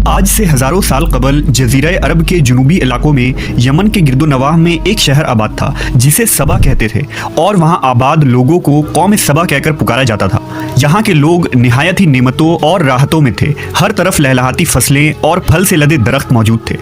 آج سے ہزاروں سال قبل جزیرہ عرب کے جنوبی علاقوں میں یمن کے گرد و نواح میں ایک شہر آباد تھا جسے سبا کہتے تھے، اور وہاں آباد لوگوں کو قوم سبا کہہ کر پکارا جاتا تھا۔ یہاں کے لوگ نہایت ہی نعمتوں اور راحتوں میں تھے، ہر طرف لہلہاتی فصلیں اور پھل سے لدے درخت موجود تھے۔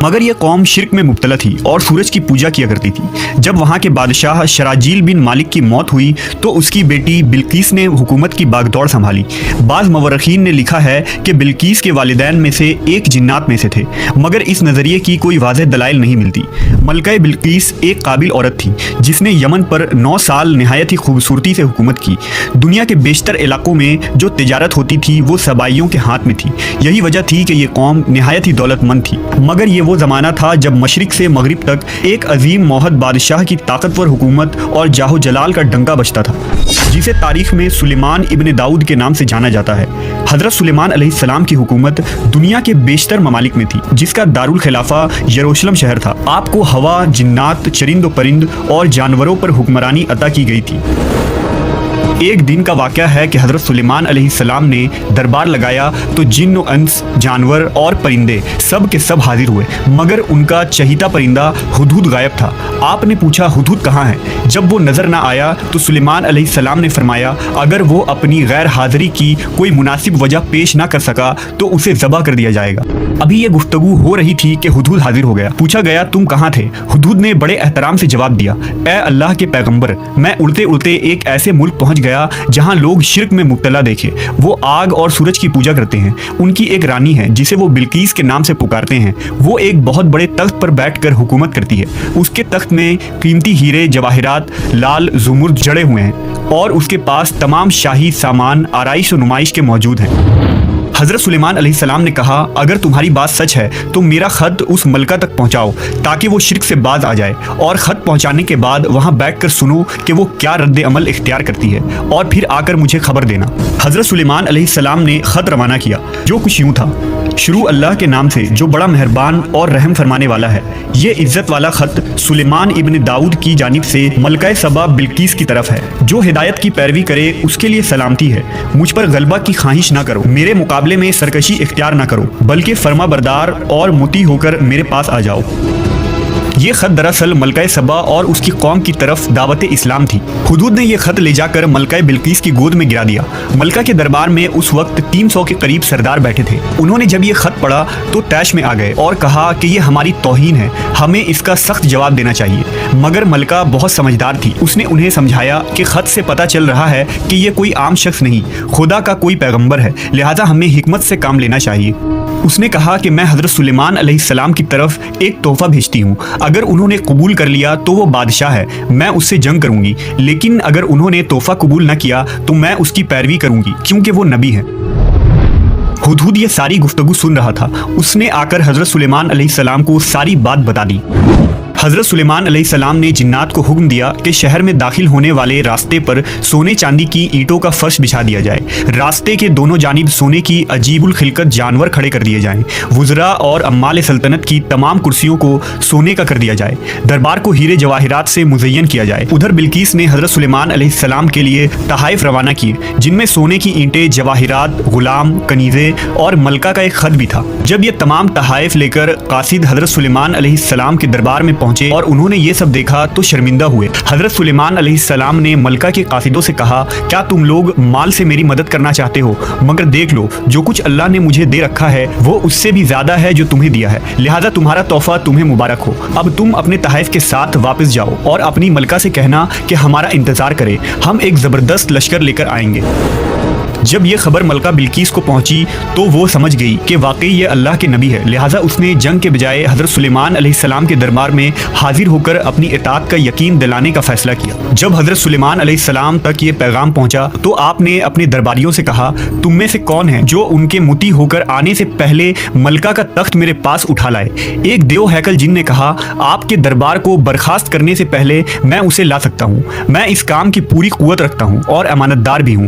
مگر یہ قوم شرک میں مبتلا تھی اور سورج کی پوجا کیا کرتی تھی۔ جب وہاں کے بادشاہ شراجیل بن مالک کی موت ہوئی تو اس کی بیٹی بلقیس نے حکومت کی باغ دوڑ سنبھالی۔ بعض مورخین نے لکھا ہے کہ بلقیس کے والدین میں سے ایک جنات میں سے تھے، مگر اس نظریے کی کوئی واضح دلائل نہیں ملتی۔ ملکہ بلقیس ایک قابل عورت تھی جس نے یمن پر 9 سال نہایت ہی خوبصورتی سے حکومت کی۔ دنیا کے بیشتر علاقوں میں جو تجارت ہوتی تھی وہ سبائیوں کے ہاتھ میں تھی۔ یہی وجہ تھی کہ یہ قوم نہایت ہی دولت مند تھی، مگر یہ وہ زمانہ تھا جب مشرق سے مغرب تک ایک عظیم موحد بادشاہ کی طاقتور حکومت اور جاہ و جلال کا ڈنکا بجتا تھا، جسے تاریخ میں سلیمان ابن داؤد کے نام سے جانا جاتا ہے۔ حضرت سلیمان علیہ السلام کی حکومت دنیا کے بیشتر ممالک میں تھی، جس کا دارالخلافہ یروشلم شہر تھا۔ آپ کو ہوا، جنات، چرند و پرند اور جانوروں پر حکمرانی عطا کی گئی تھی۔ ایک دن کا واقعہ ہے کہ حضرت سلیمان علیہ السلام نے دربار لگایا تو جن و انس، جانور اور پرندے سب کے سب حاضر ہوئے، مگر ان کا چہیتا پرندہ ہدہد غائب تھا۔ آپ نے پوچھا ہدہد کہاں ہے؟ جب وہ نظر نہ آیا تو سلیمان علیہ السلام نے فرمایا اگر وہ اپنی غیر حاضری کی کوئی مناسب وجہ پیش نہ کر سکا تو اسے ذبح کر دیا جائے گا۔ ابھی یہ گفتگو ہو رہی تھی کہ ہدہد حاضر ہو گیا۔ پوچھا گیا تم کہاں تھے؟ ہدہد نے بڑے احترام سے جواب دیا، اے اللہ کے پیغمبر، میں اڑتے اڑتے ایک ایسے ملک پہنچ گیا جہاں لوگ شرک میں مبتلا دیکھے۔ وہ آگ اور سورج کی پوجا کرتے ہیں۔ ان کی ایک رانی ہے جسے وہ بلقیس کے نام سے پکارتے ہیں۔ وہ ایک بہت بڑے تخت پر بیٹھ کر حکومت کرتی ہے۔ اس کے تخت میں قیمتی ہیرے، جواہرات، لال زمرد جڑے ہوئے ہیں، اور اس کے پاس تمام شاہی سامان آرائش و نمائش کے موجود ہیں۔ حضرت سلیمان علیہ السلام نے کہا اگر تمہاری بات سچ ہے تو میرا خط اس ملکہ تک پہنچاؤ تاکہ وہ شرک سے باز آ جائے، اور خط پہنچانے کے بعد وہاں بیٹھ کر سنو کہ وہ کیا رد عمل اختیار کرتی ہے، اور پھر آ کر مجھے خبر دینا۔ حضرت سلیمان علیہ السلام نے خط روانہ کیا، جو کچھ یوں تھا، شروع اللہ کے نام سے جو بڑا مہربان اور رحم فرمانے والا ہے۔ یہ عزت والا خط سلیمان ابن داؤد کی جانب سے ملکہ سبا بلقیس کی طرف ہے۔ جو ہدایت کی پیروی کرے اس کے لیے سلامتی ہے۔ مجھ پر غلبہ کی خواہش نہ کرو، میرے مقابلے میں سرکشی اختیار نہ کرو، بلکہ فرما بردار اور مطیع ہو کر میرے پاس آ جاؤ۔ یہ خط دراصل ملکہ سبا اور اس کی قوم کی طرف دعوت اسلام تھی۔ ہدہد نے یہ خط لے جا کر ملکہ بلقیس کی گود میں گرا دیا۔ ملکہ کے دربار میں اس وقت 300 کے قریب سردار بیٹھے تھے۔ انہوں نے جب یہ خط پڑھا تو طیش میں آ گئے اور کہا کہ یہ ہماری توہین ہے، ہمیں اس کا سخت جواب دینا چاہیے۔ مگر ملکہ بہت سمجھدار تھی، اس نے انہیں سمجھایا کہ خط سے پتہ چل رہا ہے کہ یہ کوئی عام شخص نہیں، خدا کا کوئی پیغمبر ہے، لہذا ہمیں حکمت سے کام لینا چاہیے۔ اس نے کہا کہ میں حضرت سلیمان علیہ السلام کی طرف ایک تحفہ بھیجتی ہوں، اگر انہوں نے قبول کر لیا تو وہ بادشاہ ہے، میں اس سے جنگ کروں گی، لیکن اگر انہوں نے تحفہ قبول نہ کیا تو میں اس کی پیروی کروں گی کیونکہ وہ نبی ہے۔ ہدہد یہ ساری گفتگو سن رہا تھا۔ اس نے آ کر حضرت سلیمان علیہ السلام کو ساری بات بتا دی۔ حضرت سلیمان علیہ السلام نے جنات کو حکم دیا کہ شہر میں داخل ہونے والے راستے پر سونے چاندی کی اینٹوں کا فرش بچھا دیا جائے، راستے کے دونوں جانب سونے کی عجیب الخلقت جانور کھڑے کر دیے جائیں، وزراء اور عمال سلطنت کی تمام کرسیوں کو سونے کا کر دیا جائے، دربار کو ہیرے جواہرات سے مزین کیا جائے۔ ادھر بلقیس نے حضرت سلیمان علیہ السلام کے لیے تحائف روانہ کیے، جن میں سونے کی اینٹیں، جواہرات، غلام، کنیزیں اور ملکہ کا ایک خط بھی تھا۔ جب یہ تمام تحائف لے کر قاصد حضرت سلیمان علیہ السلام کے دربار میں پہنچے اور انہوں نے یہ سب دیکھا تو شرمندہ ہوئے۔ حضرت سلیمان علیہ السلام نے ملکہ کے قاصدوں سے کہا کیا تم لوگ مال سے میری مدد کرنا چاہتے ہو؟ مگر دیکھ لو جو کچھ اللہ نے مجھے دے رکھا ہے وہ اس سے بھی زیادہ ہے جو تمہیں دیا ہے، لہذا تمہارا تحفہ تمہیں مبارک ہو۔ اب تم اپنے تحائف کے ساتھ واپس جاؤ اور اپنی ملکہ سے کہنا کہ ہمارا انتظار کرے، ہم ایک زبردست لشکر لے کر آئیں گے۔ جب یہ خبر ملکہ بلقیس کو پہنچی تو وہ سمجھ گئی کہ واقعی یہ اللہ کے نبی ہے، لہٰذا اس نے جنگ کے بجائے حضرت سلیمان علیہ السلام کے دربار میں حاضر ہو کر اپنی اطاعت کا یقین دلانے کا فیصلہ کیا۔ جب حضرت سلیمان علیہ السلام تک یہ پیغام پہنچا تو آپ نے اپنے درباریوں سے کہا تم میں سے کون ہے جو ان کے مطیع ہو کر آنے سے پہلے ملکہ کا تخت میرے پاس اٹھا لائے؟ ایک دیو ہیکل جن نے کہا آپ کے دربار کو برخاست کرنے سے پہلے میں اسے لا سکتا ہوں، میں اس کام کی پوری قوت رکھتا ہوں اور امانت دار بھی ہوں۔